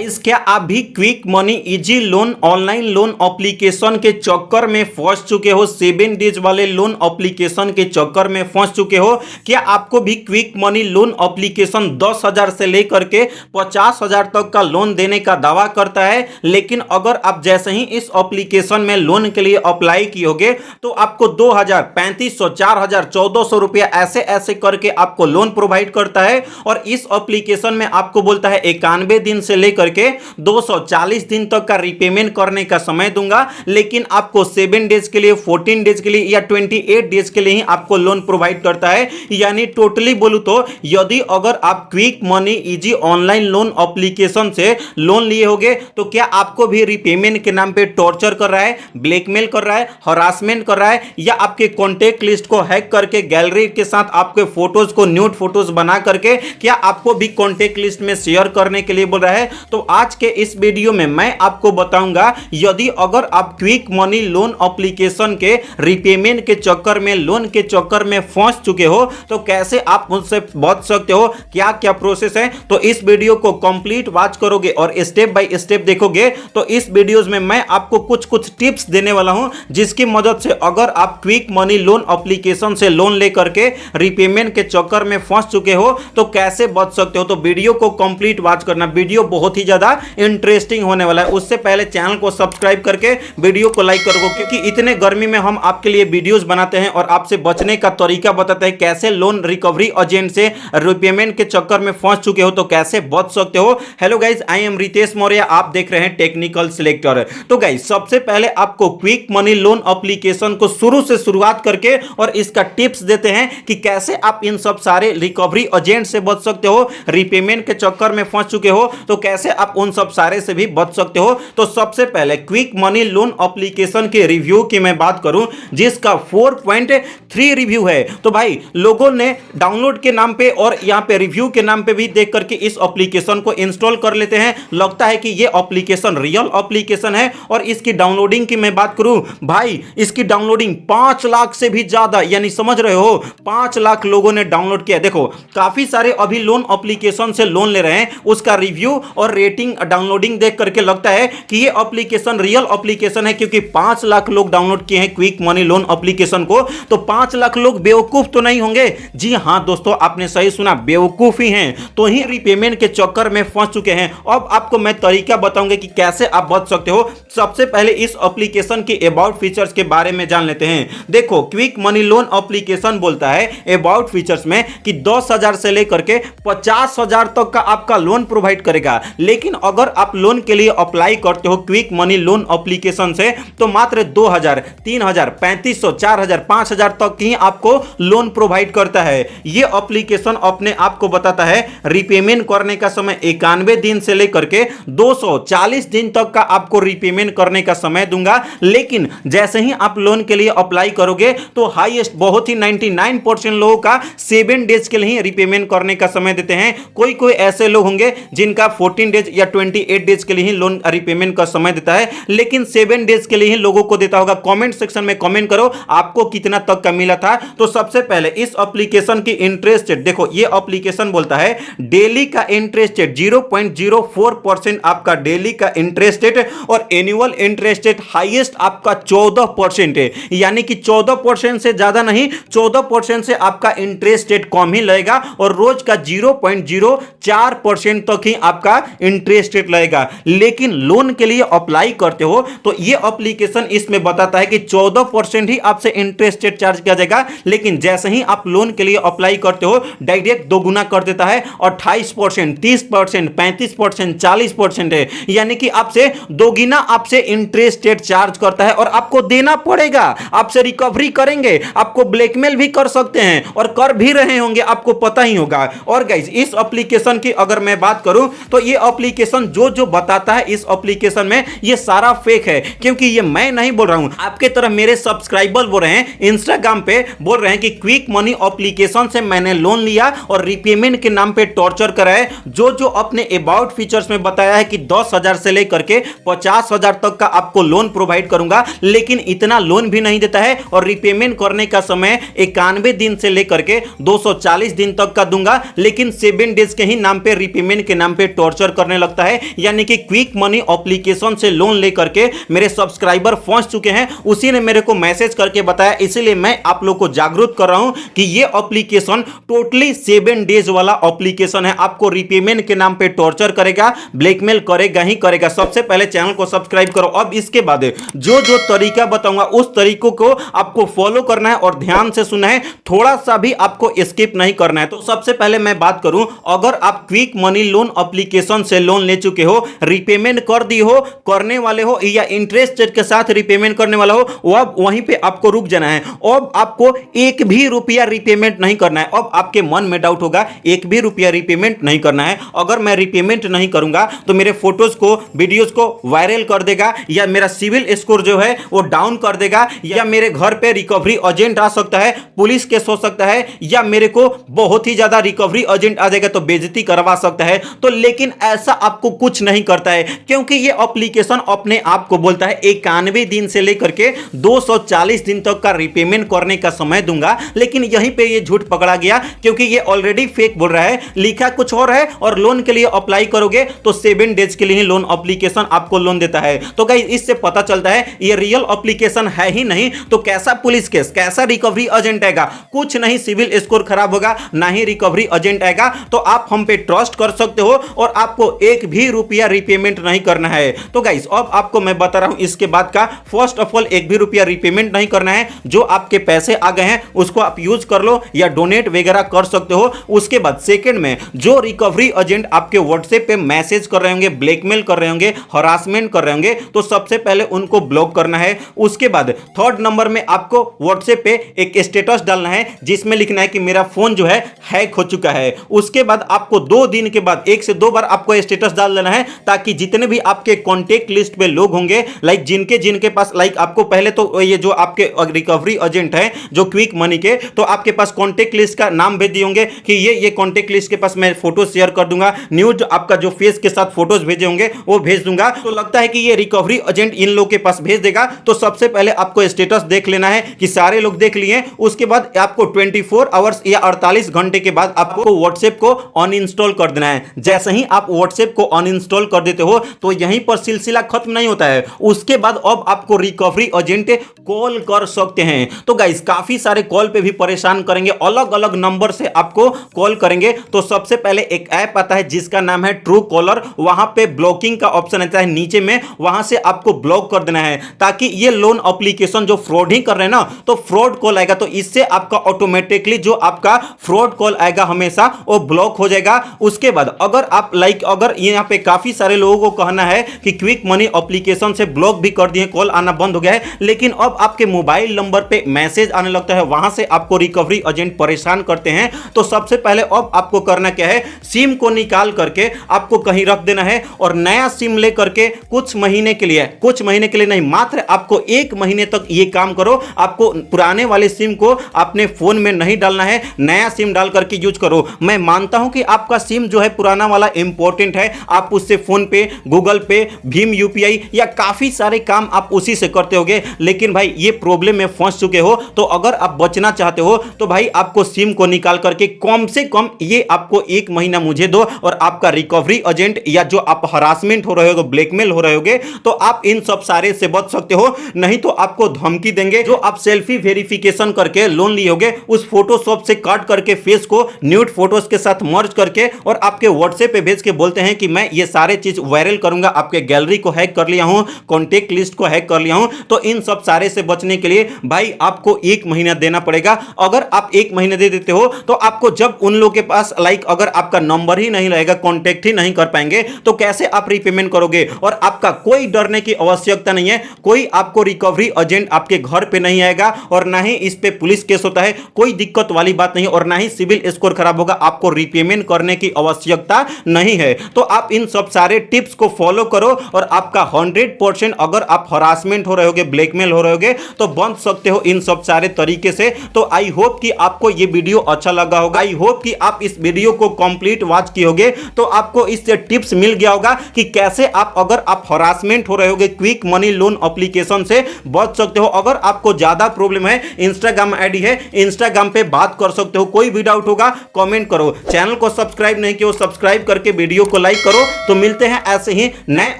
Guys क्या आप भी quick money easy loan online loan application के चक्कर में फंस चुके हो? 7 डेज वाले लोन एप्लीकेशन के चक्कर में फंस चुके हो? क्या आपको भी क्विक मनी लोन एप्लीकेशन 10,000 से लेकर के 50,000 तक का लोन देने का दावा करता है, लेकिन अगर आप जैसे ही इस एप्लीकेशन में लोन के लिए अप्लाई कियोगे तो आपको 2,000, 3,500, 4,000, 1,400 रुपया ऐसे ऐसे करके आपको लोन प्रोवाइड करता है। और इस एप्लीकेशन में आपको बोलता है 91 दिन से लेकर के 240 दिन तक का रिपेमेंट करने का समय दूंगा, लेकिन आपको 7 डेज के लिए, 14 डेज के लिए या 28 डेज के लिए ही आपको लोन प्रोवाइड करता है। यानी टोटली बोलूं तो यदि अगर आप quick money easy online loan application से लोन लिए होगे तो क्या आपको भी रिपेमेंट के नाम पे टॉर्चर कर रहा है, ब्लैकमेल कर रहा है, हरासमेंट कर रहा है, या आपके कॉन्टेक्ट लिस्ट को हैक करके गैलरी के साथ आपके फोटोज को न्यूड फोटोज बना करके क्या आपको भी कॉन्टेक्ट लिस्ट में शेयर करने के लिए बोल रहा है? तो आज के इस वीडियो में मैं आपको बताऊंगा यदि अगर आप क्विक मनी लोन एप्लीकेशन के रिपेमेंट के चक्कर में, लोन के चक्कर में फंस चुके हो तो कैसे आप उनसे बच सकते हो, क्या क्या प्रोसेस है। तो इस वीडियो को कंप्लीट वॉच करोगे और स्टेप बाय स्टेप देखोगे तो इस वीडियोस में मैं आपको कुछ कुछ टिप्स देने वाला हूं जिसकी मदद से अगर आप क्विक मनी लोन एप्लीकेशन से लोन लेकर के रिपेमेंट के चक्कर में फंस चुके हो तो कैसे बच सकते हो। तो वीडियो को कंप्लीट वॉच करना, वीडियो बहुत ही ज्यादा इंटरेस्टिंग होने वाला है। उससे पहले चैनल को सब्सक्राइब करके वीडियो को लाइक करो, क्योंकि इतने गर्मी में हम आपके लिए वीडियोस बनाते हैं और आपसे बचने का तरीका बताते हैं, कैसे लोन रिकवरी एजेंट से रिपेमेंट के चक्कर में फंस चुके हो तो कैसे बच सकते हो। Hello guys, I am Ritesh Maurya, आप देख रहे हैं टेक्निकल सिलेक्टर। तो गाइस सबसे पहले आपको क्विक मनी लोन एप्लीकेशन को शुरू से शुरुआत करके और इसका टिप्स देते हैं कि कैसे आप इन सब सारे रिकवरी एजेंट से बच सकते हो, रिपेमेंट के चक्कर में फंस चुके हो तो कैसे आप उन सब सारे से भी बच सकते हो। तो सबसे पहले क्विक मनी लोन एप्लीकेशन के रिव्यू की मैं बात करूं जिसका 4.3 रिव्यू है। तो भाई लोगों ने डाउनलोड के नाम पे और यहां पे रिव्यू के नाम पे भी देख करके इस एप्लीकेशन को इंस्टॉल कर लेते हैं, लगता है कि ये एप्लीकेशन रियल एप्लीकेशन है। और इसकी डाउनलोडिंग की मैं बात करूं, भाई इसकी डाउनलोडिंग 5 लाख से भी ज्यादा, यानी समझ रहे हो 5 लाख लोगों ने डाउनलोड किया। देखो काफी सारे अभी लोन एप्लीकेशन से लोन ले रहे हैं, उसका रिव्यू और रेटिंग डाउनलोडिंग देख करके लगता है कि ये एप्लीकेशन रियल एप्लीकेशन है, क्योंकि 5 लाख लोग डाउनलोड किए हैं क्विक मनी लोन एप्लीकेशन को। तो 5 लाख लोग बेवकूफ तो नहीं होंगे? जी हां दोस्तों, आपने सही सुना, बेवकूफ ही हैं, तो ही रिपेमेंट के चक्कर में फंस चुके हैं। अब आपको मैं तरीका बताऊंगा कि कैसे आप बच सकते हो। सबसे पहले इस एप्लीकेशन के अबाउट फीचर्स के बारे में जान लेते हैं। देखो क्विक मनी लोन एप्लीकेशन बोलता है अबाउट फीचर्स में कि 10,000 से लेकर के 50,000 तक का आपका लोन प्रोवाइड करेगा, लेकिन अगर आप लोन के लिए अप्लाई करते हो क्विक मनी लोन एप्लीकेशन से तो मात्र 2,000, 3,000, 3,500, 4,000, 5,000 तक ही आपको लोन प्रोवाइड करता है। यह एप्लीकेशन अपने आप को बताता है रिपेमेंट करने का समय 91 दिन से लेकर के 240 दिन तक का आपको रिपेमेंट करने का समय दूंगा, लेकिन जैसे ही आप लोन के लिए अप्लाई करोगे तो हाईएस्ट बहुत ही 99% लोगों का 7 डेज के लिए रिपेमेंट करने का समय देते हैं। कोई कोई ऐसे लोग होंगे जिनका 14 डेज या 28 डेज के लिए लोन रिपेमेंट का समय देता है, लेकिन 7 डेज के लिए ही लोगों को देता होगा। कमेंट सेक्शन में कमेंट करो आपको कितना तक का मिला था। तो सबसे पहले इस एप्लीकेशन की इंटरेस्ट रेट देखो, ये एप्लीकेशन बोलता है डेली का इंटरेस्ट रेट 0.04% आपका डेली का इंटरेस्ट रेट, और एनुअल इंटरेस्ट रेट हाईएस्ट आपका 14% है। यानी कि 14% से ज्यादा नहीं, 14% से आपका इंटरेस्ट रेट कम ही लगेगा, और रोज का 0.04% तक ही आपका इंटरेस्ट रेट लगेगा। लेकिन लोन के लिए अप्लाई करते हो तो यह एप्लीकेशन इसमें बताता है कि 14% ही आपसे इंटरेस्ट रेट चार्ज किया जाएगा, लेकिन जैसे ही आप लोन के लिए अप्लाई करते हो डायरेक्ट दोगुना कर देता है, 28%, 30%, 35%, 40% है। यानी कि आपसे दोगुना आपसे इंटरेस्ट रेट चार्ज करता है और आपको देना पड़ेगा। आपसे रिकवरी करेंगे, आपको ब्लैकमेल भी कर सकते हैं और कर भी रहे होंगे, आपको पता ही होगा। और गाइस इस एप्लीकेशन की अगर मैं बात करूं तो ये एप्लीकेशन जो बताता है इस एप्लीकेशन में ये सारा फेक है, क्योंकि ये मैं नहीं बोल रहा हूं, आपके तरफ मेरे सब्सक्राइबर बोल रहे हैं, इंस्टाग्राम पे बोल रहे हैं कि क्विक मनी एप्लीकेशन से मैंने लोन लिया और रिपेमेंट के नाम पे टॉर्चर करा है। जो अपने अबाउट फीचर्स में बताया है कि 10,000 से लेकर के 50,000 तक का आपको लोन प्रोवाइड करूंगा, लेकिन इतना लोन भी नहीं देता है और रिपेमेंट करने का समय 91 दिन से लेकर के 240 दिन तक का दूंगा, लेकिन 7 डेज के ही नाम पे रिपेमेंट के नाम पे टॉर्चर करने करने लगता है, यानी कि क्विक मनी एप्लीकेशन से लोन लेकर के मेरे सब्सक्राइबर फंस चुके हैं। उसी ने मेरे को मैसेज करके बताया, इसलिए मैं आप लोग को जागरूक कर रहा हूं कि ये एप्लीकेशन टोटली 7 डेज वाला एप्लीकेशन है। आपको रिपेमेंट के नाम पे टॉर्चर करेगा, ब्लैकमेल करेगा ही करेगा। सबसे पहले चैनल को सब्सक्राइब करो। अब इसके बाद जो जो तरीका बताऊंगा उस तरीकों को आपको फॉलो करना है और ध्यान से सुनना है, थोड़ा सा भी आपको स्किप नहीं करना है। तो सबसे पहले मैं बात करूं, अगर आप क्विक मनी लोन एप्लीकेशन से लोन ले चुके हो, रिपेमेंट कर दी हो, करने वाले हो या इंटरेस्ट रेट के साथ रिपेमेंट करने वाला हो, अब वहीं पे आपको रुक जाना है। अब आपको एक भी रुपया रिपेमेंट नहीं करना है। अब आपके मन में डाउट होगा, एक भी रुपया रिपेमेंट नहीं करना है, अगर मैं रिपेमेंट नहीं करूंगा तो मेरे फोटोज को, वीडियोज को वायरल कर देगा, या मेरा सिविल स्कोर जो है वो डाउन कर देगा, या मेरे घर पे रिकवरी एजेंट आ सकता है, पुलिस केस हो सकता है, या मेरे को बहुत ही ज्यादा रिकवरी एजेंट आ जाएगा तो बेइज्जती करवा सकता है। तो लेकिन ऐसा आपको कुछ नहीं करता है, क्योंकि ये एप्लीकेशन अपने आप को बोलता है 91 दिन से लेकर के 240 दिन तक का रिपेमेंट करने का समय दूंगा। लेकिन यहीं पे ये झूठ पकड़ा गया, क्योंकि ये ऑलरेडी फेक बोल रहा है, लिखा कुछ और है और लोन के लिए अप्लाई करोगे तो 7 डेज के लिए ही लोन एप्लीकेशन आपको लोन देता है। तो गाइस इससे पता चलता है ये रियल एप्लीकेशन है ही नहीं। तो कैसा पुलिस केस, कैसा रिकवरी एजेंट आएगा, कुछ नहीं, सिविल स्कोर खराब होगा, ना ही रिकवरी एजेंट आएगा। तो आप हम पे ट्रस्ट कर सकते हो और आपको एक भी रुपया रिपेमेंट नहीं करना है। तो गाइस अब आपको मैं बता रहा हूं इसके बाद का, फर्स्ट ऑफ ऑल एक भी रुपया रिपेमेंट नहीं करना है। जो आपके पैसे आ गए हैं उसको आप यूज कर लो या डोनेट वगैरह कर सकते हो। उसके बाद सेकंड में जो रिकवरी एजेंट आपके व्हाट्सएप पे मैसेज कर रहे होंगे, ब्लैकमेल कर रहे होंगे, हरासमेंट कर रहे होंगे, तो सबसे पहले उनको ब्लॉक करना है। उसके बाद थर्ड नंबर में आपको व्हाट्सएप पे एक स्टेटस डालना है जिसमें लिखना है कि मेरा फोन जो है हैक हो चुका है। उसके बाद आपको 2 दिन के बाद 1 से 2 बार आपको स्टेटस डाल देना है, ताकि जितने भी आपके कॉन्टेक्ट लिस्ट पे लोग होंगे, लाइक जिनके पास, लाइक आपको पहले तो ये जो आपके रिकवरी एजेंट है जो क्विक मनी के, तो आपके पास कॉन्टेक्ट लिस्ट का नाम भेज दिए होंगे कि ये कॉन्टेक्ट लिस्ट के पास मैं फोटो शेयर कर दूंगा, न्यूज आपका जो फेस के साथ फोटोज भेजे होंगे वो भेज दूंगा। तो लगता है कि ये रिकवरी एजेंट इन लोग के पास भेज देगा। तो सबसे पहले आपको स्टेटस देख लेना है कि सारे लोग देख लिए। उसके बाद आपको 24 आवर्स या 48 घंटे के बाद आपको व्हाट्सएप को अनइंस्टॉल कर देना है। जैसे ही आप व्हाट्सएप को अनइंस्टॉल कर देते हो तो यहीं पर सिलसिला खत्म नहीं होता है। उसके बाद अब आपको रिकवरी एजेंट कॉल कर सकते हैं। तो गाइस काफी सारे कॉल पे भी परेशान करेंगे, अलग अलग नंबर से आपको कॉल करेंगे। तो सबसे पहले एक ऐप आता है जिसका नाम है ट्रू कॉलर, वहां पे ब्लॉकिंग का ऑप्शन आता है नीचे में, वहां से आपको ब्लॉक कर देना है, ताकि ये लोन एप्लीकेशन जो फ्रॉड ही कर रहे हैं ना, तो फ्रॉड कॉल आएगा तो इससे आपका ऑटोमेटिकली जो आपका फ्रॉड कॉल आएगा हमेशा वो ब्लॉक हो जाएगा। उसके बाद अगर आप अगर यहाँ पे काफी सारे लोगों को कहना है कि क्विक मनी एप्लीकेशन से ब्लॉक भी कर दिए, कॉल आना बंद हो गया है, लेकिन अब आपके मोबाइल नंबर पे मैसेज आने लगता है, वहां से आपको रिकवरी एजेंट परेशान करते हैं। तो सबसे पहले अब आपको करना क्या है, सिम को निकाल करके आपको कहीं रख देना है और नया सिम लेकर के कुछ महीने के लिए नहीं, मात्र आपको 1 महीने तक ये काम करो। आपको पुराने वाले सिम को अपने फोन में नहीं डालना है, नया सिम डाल करके यूज करो। मैं मानता हूं कि आपका सिम जो है पुराना वाला इंपॉर्टेंट है, आप उससे फोन पे, गूगल पे, भीम यूपीआई या काफी सारे काम आप उसी से करते होगे। लेकिन भाई ये प्रॉब्लम में फंस चुके हो, तो अगर आप बचना चाहते हो तो भाई आपको सिम को निकाल करके कम से कम ये आपको 1 महीना मुझे दो, और आपका रिकवरी एजेंट या जो आप हरासमेंट हो रहे हो, ब्लैकमेल हो रहे होगे, तो आप इन सब सारे से बच सकते हो। नहीं तो आपको धमकी देंगे, जो आप सेल्फी वेरिफिकेशन करके लोन लिए होगे उस फोटोशॉप से काट करके फेस को न्यूड फोटोज के साथ मर्ज करके और आपके व्हाट्सएप पे भेज के बोलते हैं कि मैं ये सारे चीज वायरल करूंगा, आपके गैलरी को हैक कर लिया हूं, कॉन्टेक्ट लिस्ट को हैक कर लिया हूं। तो इन सब सारे से बचने के लिए भाई आपको 1 महीना देना पड़ेगा। अगर आप 1 महीने दे देते हो तो आपको जब उन लोगों के पास अगर आपका नंबर ही नहीं रहेगा, कॉन्टेक्ट ही नहीं कर पाएंगे, तो कैसे आप रिपेमेंट करोगे। और आपका कोई डरने की आवश्यकता नहीं है, कोई आपको रिकवरी एजेंट आपके घर पे नहीं आएगा, और ना ही इस पे पुलिस केस होता है, कोई दिक्कत वाली बात नहीं, और ना ही सिविल स्कोर खराब होगा, आपको रिपेमेंट करने की आवश्यकता नहीं है। तो आप इन सब सारे टिप्स को फॉलो करो और आपका 100% अगर आप हरासमेंट हो रहे होगे, ब्लैकमेल हो रहे होगे, तो बच सकते हो इन सब सारे तरीके से। तो आई होप कि आपको ये वीडियो अच्छा लगा होगा, आई होप कि आप इस वीडियो को कंप्लीट वॉच किए होगे, तो आपको इससे टिप्स मिल गया होगा कि कैसे आप, अगर आप हरासमेंट हो रहे होगे, क्विक मनी लोन एप्लीकेशन से बच सकते हो। अगर आपको ज्यादा प्रॉब्लम है, इंस्टाग्राम आईडी है, इंस्टाग्राम पे बात कर सकते हो। कोई भी डाउट होगा कमेंट करो। चैनल को सब्सक्राइब नहीं किया, सब्सक्राइब करके वीडियो को लाइक करो। तो मिलते हैं ऐसे ही नए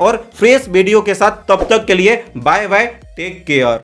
और फ्रेश वीडियो के साथ, तब तक के लिए बाय बाय, टेक केयर।